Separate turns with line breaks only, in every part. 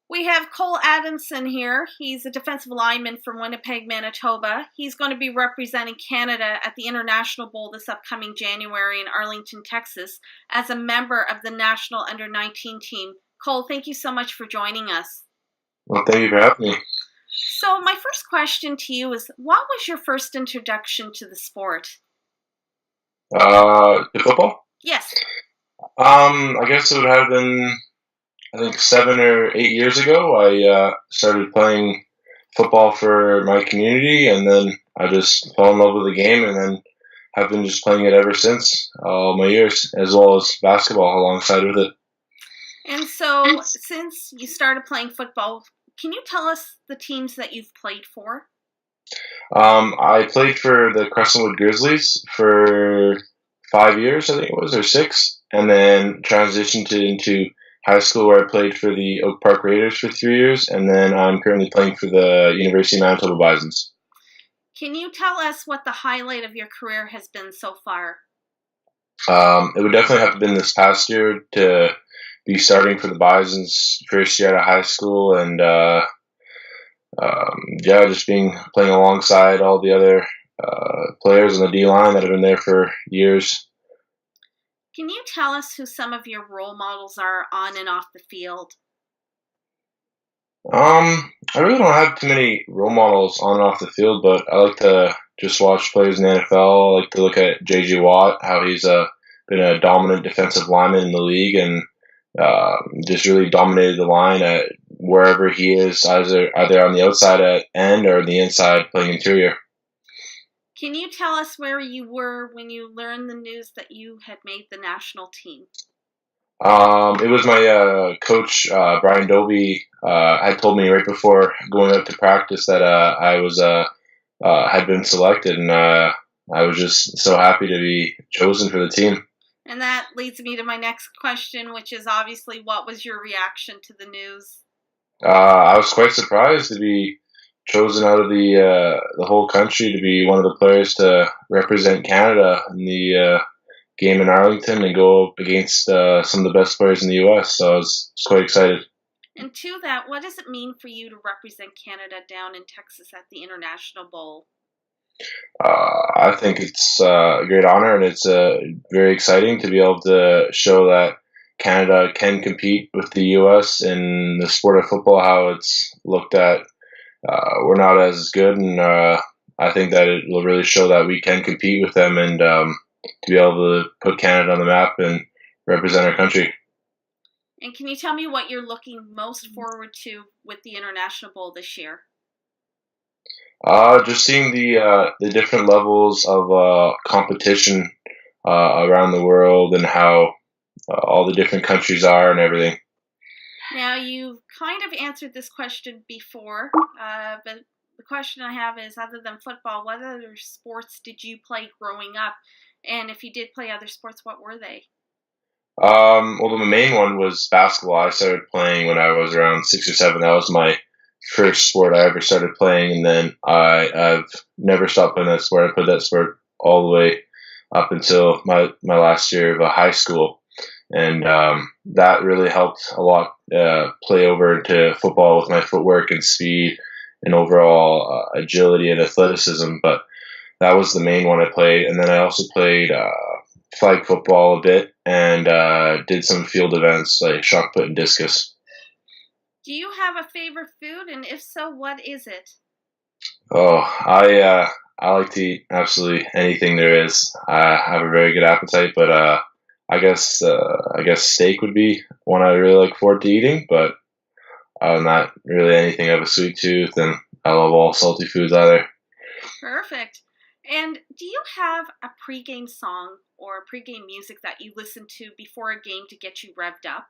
We have Cole Adamson here. He's a defensive lineman from Winnipeg, Manitoba. He's going to be representing Canada at the International Bowl this upcoming January in Arlington, Texas, as a member of the national under-19 team. Cole, thank you so much for joining us.
Well, thank you for having me.
So my first question to you is, what was your first introduction to the sport?
To football?
Yes.
I guess it would have been, I think, 7 or 8 years ago. I started playing football for my community, and then I just fell in love with the game, and then have been just playing it ever since, all my years, as well as basketball alongside with it.
And so, since you started playing football, can you tell us the teams that you've played for?
I played for the Crescentwood Grizzlies for 5 years, I think it was, or 6, and then transitioned into high school where I played for the Oak Park Raiders for 3 years, and then I'm currently playing for the University of Manitoba Bisons.
Can you tell us what the highlight of your career has been so far?
It would definitely have been this past year to be starting for the Bisons first year out of high school, and just playing alongside all the other players on the D line that have been there for years.
Can you tell us who some of your role models are on and off the field?
I really don't have too many role models on and off the field, but I like to just watch players in the NFL. I like to look at J.J. Watt, how he's been a dominant defensive lineman in the league, and just really dominated the line at wherever he is, either on the outside end or the inside playing interior.
Can you tell us where you were when you learned the news that you had made the national team?
It was my coach, Brian Dobie, had told me right before going out to practice that I was had been selected, and I was just so happy to be chosen for the team.
And that leads me to my next question, which is obviously, what was your reaction to the news?
I was quite surprised to be chosen out of the whole country to be one of the players to represent Canada in the game in Arlington and go up against some of the best players in the U.S. So I was quite excited.
And to that, what does it mean for you to represent Canada down in Texas at the International Bowl?
I think it's a great honor, and it's very exciting to be able to show that Canada can compete with the U.S. in the sport of football, how it's looked at. We're not as good, and I think that it will really show that we can compete with them, and to be able to put Canada on the map and represent our country.
And can you tell me what you're looking most forward to with the International Bowl this year?
Just seeing the different levels of competition around the world and how all the different countries are and everything.
Now, you've kind of answered this question before, but the question I have is, other than football, what other sports did you play growing up? And if you did play other sports, what were they?
Well, the main one was basketball. I started playing when I was around 6 or 7. That was my first sport I ever started playing, and then I've never stopped playing that sport. I played that sport all the way up until my last year of high school, and that really helped a lot play over into football with my footwork and speed and overall agility and athleticism. But that was the main one I played, and then I also played flag football a bit and did some field events like shot put and discus.
Do you have a favorite food, and if so, what is it?
Oh, I like to eat absolutely anything there is. I have a very good appetite, but I guess steak would be one I really look forward to eating. But not really anything. I have a sweet tooth, and I love all salty foods either.
Perfect. And do you have a pregame song or pregame music that you listen to before a game to get you revved up?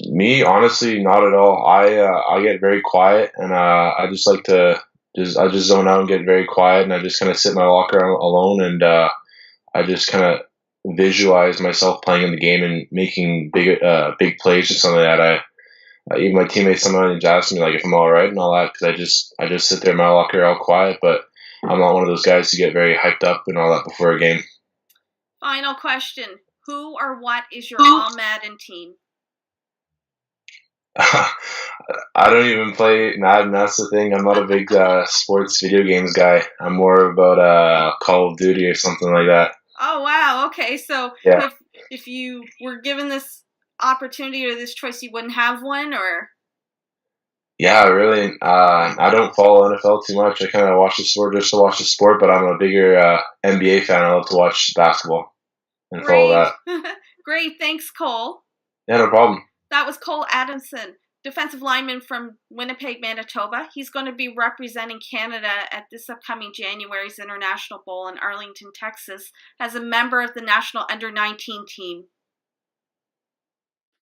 Me, honestly, not at all. I get very quiet, and I just like to I just zone out and get very quiet, and I just kind of sit in my locker alone, and I just kind of visualize myself playing in the game and making big plays or something like that. Even my teammates sometimes ask me like if I'm all right and all that, because I just sit there in my locker all quiet, but I'm not one of those guys who get very hyped up and all that before a game.
Final question: who or what is your all-Madden team?
I don't even play Madden. That's the thing. I'm not a big sports video games guy. I'm more about Call of Duty or something like that.
Oh wow. Okay. So
Yeah.
if you were given this opportunity or this choice, you wouldn't have one, or?
Yeah, really. I don't follow NFL too much. I kind of watch the sport just to watch the sport, but I'm a bigger NBA fan. I love to watch basketball and follow
Great.
that.
Great. Thanks, Cole.
Yeah, no problem.
That was Cole Adamson, defensive lineman from Winnipeg, Manitoba. He's going to be representing Canada at this upcoming January's International Bowl in Arlington, Texas, as a member of the national under-19 team.